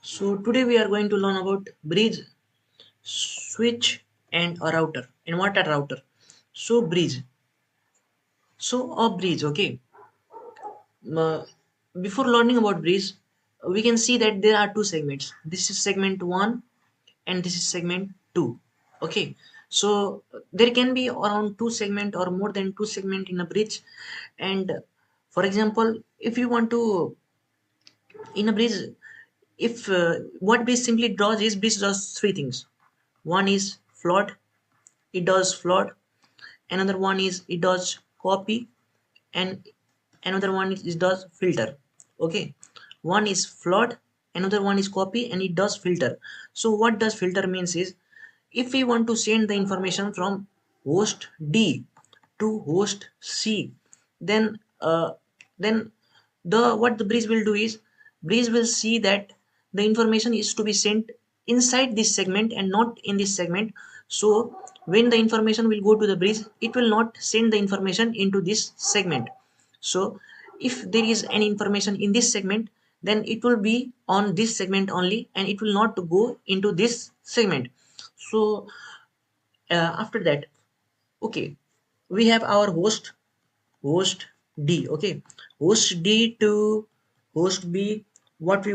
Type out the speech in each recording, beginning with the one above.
So today we are going to learn about bridge, switch and a router. And what a router? So bridge. So a bridge, okay. Uh, Before learning about bridge, we can see that there are two segments. This is segment 1 and this is segment 2. Okay. So there can be around two segment or more than two segment in a bridge. And for example, if you want to in a bridge, if what bridge simply does is bridge does three things. One is flood, it does flood. Another one is it does copy, and another one is it does filter. Okay, one is flood, another one is copy, and it does filter. So what does filter means is, if we want to send the information from host D to host C, then then the what the bridge will do is, bridge will see that the information is to be sent inside this segment and not in this segment. So when the information will go to the bridge, it will not send the information into this segment. So if there is any information in this segment, then it will be on this segment only and it will not go into this segment. So after that, okay, we have our host D. Okay, host D to host B. What we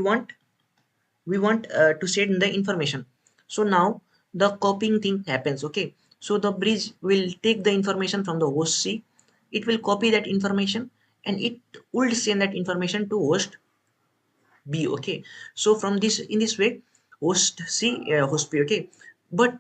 want to send the information. So now the copying thing happens. Okay, so the bridge will take the information from the host C, it will copy that information, and it will send that information to host B. Okay, so from this, in this way, host C, host B. Okay, but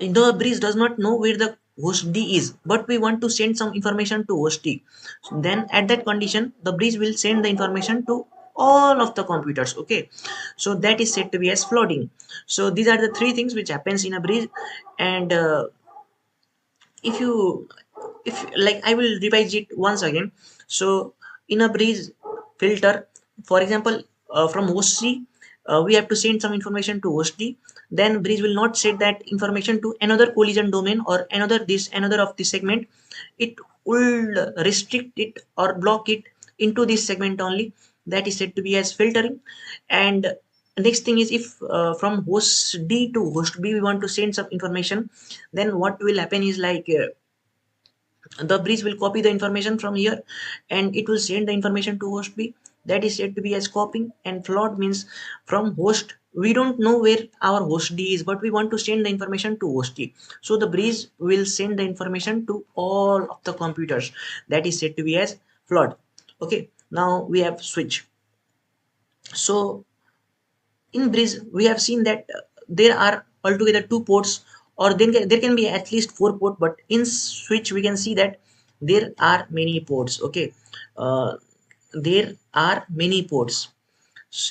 the bridge does not know where the host D is, but we want to send some information to host D. So then at that condition, the bridge will send the information to all of the computers. Okay, so that is said to be as flooding. So these are the three things which happens in a bridge. And if you if like, I will revise it once again. So in a bridge filter, for example, from host C, we have to send some information to host D. Then bridge will not send that information to another collision domain or another of this segment. It will restrict it or block it into this segment only. That is said to be as filtering. And next thing is, if from host D to host B we want to send some information, then what will happen is like, the bridge will copy the information from here and it will send the information to host B. That is said to be as copying. And flood means, from host, we don't know where our host D is, but we want to send the information to host D. So the bridge will send the information to all of the computers. That is said to be as flood. Okay, now we have switch. So in bridge we have seen that there are altogether two ports, or there can be at least four ports, but in switch we can see that there are many ports. Okay, uh, there are many ports.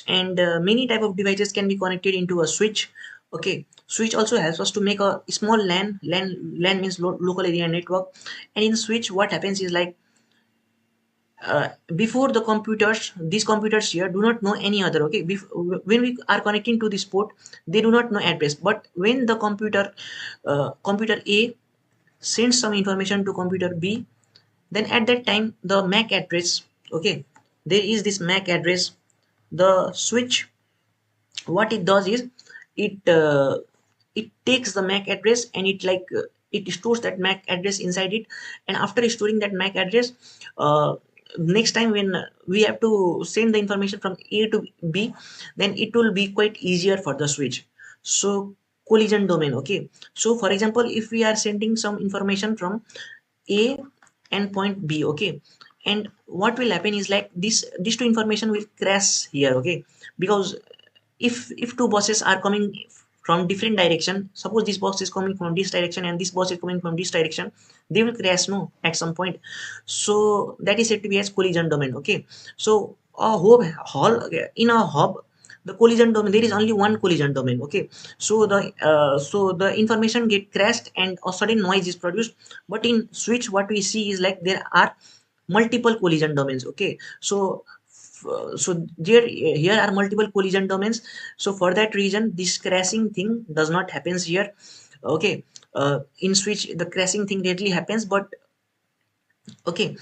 And many type of devices can be connected into a switch. Okay, switch also helps us to make a small LAN means local area network. And in switch what happens is like, before the computers, these computers here do not know any other. Okay, when we are connecting to this port, they do not know address. But when the computer A sends some information to computer B, then at that time the MAC address, okay, there is this MAC address. The switch, what it does is, it takes the MAC address and it stores that MAC address inside it. And after storing that MAC address, next time when we have to send the information from A to B, then it will be quite easier for the switch. So collision domain. Okay, so for example, if we are sending some information from A and point B, okay, and what will happen is like, this these two information will crash here. Okay, because if two buses are coming from different direction, suppose this bus is coming from this direction and this bus is coming from this direction, they will crash, no, at some point. So that is said to be as collision domain. Okay, so a hall in a hub, the collision domain, there is only one collision domain. Okay, so the information get crashed and a sudden noise is produced. But in switch what we see is like, there are multiple collision domains. Okay, so here are multiple collision domains. So for that reason, this crashing thing does not happens here. Okay, in switch the crashing thing rarely happens. But Okay.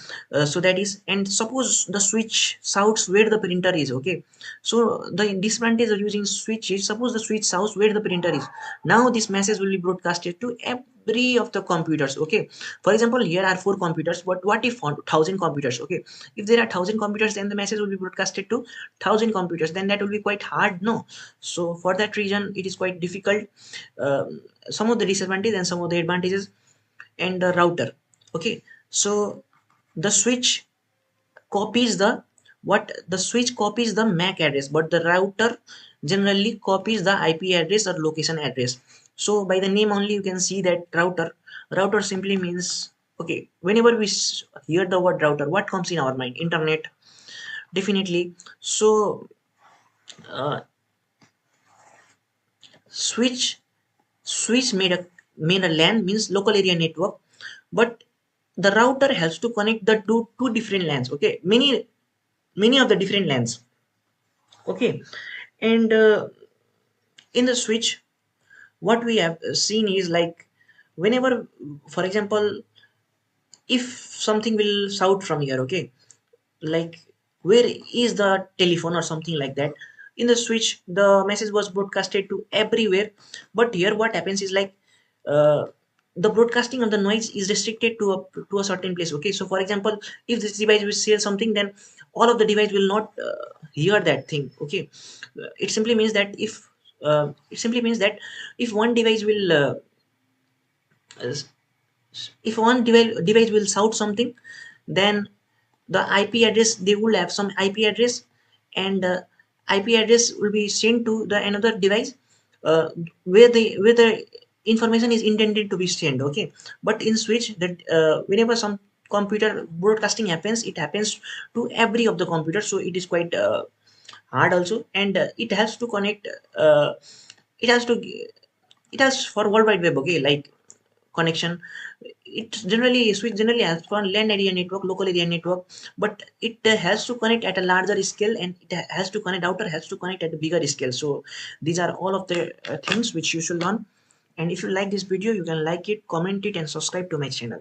So that is, and suppose the switch shouts where the printer is. Okay, so the disadvantage of using switch is, suppose the switch shouts where the printer is. Now this message will be broadcasted to every of the computers. Okay, for example, here are 4 computers, but what if 1,000 computers? Okay, if there are 1,000 computers, then the message will be broadcasted to 1,000 computers, then that will be quite hard, no? So for that reason it is quite difficult. Some of the disadvantages and some of the advantages. And the router. Okay, so the switch copies the switch copies the MAC address, but the router generally copies the IP address or location address. So by the name only you can see that router simply means, okay, whenever we hear the word router, what comes in our mind? Internet, definitely. So uh, switch switch made a LAN, means local area network, but the router has to connect the two different LANs. Okay, many of the different LANs. Okay, and in the switch, what we have seen is like, whenever, for example, if something will shout from here, okay, like where is the telephone or something like that, in the switch the message was broadcasted to everywhere. But here what happens is like, uh, the broadcasting of the noise is restricted to a certain place. Okay, so for example, if this device will share something, then all of the device will not hear that thing. Okay, it simply means that if one device will if one device will shout something, then the IP address, they will have some IP address, and IP address will be sent to the another device, uh, where the information is intended to be sent. Okay, but in switch, that whenever some computer broadcasting happens, it happens to every of the computers, so it is quite hard also, and it has to connect, it has to it has for world wide web. Okay, like connection, it generally switch generally has for LAN area network, local area network, but it has to connect at a larger scale, and it has to connect, router has to connect at a bigger scale. So these are all of the things which you should learn. And if you like this video, you can like it, comment it, and subscribe to my channel.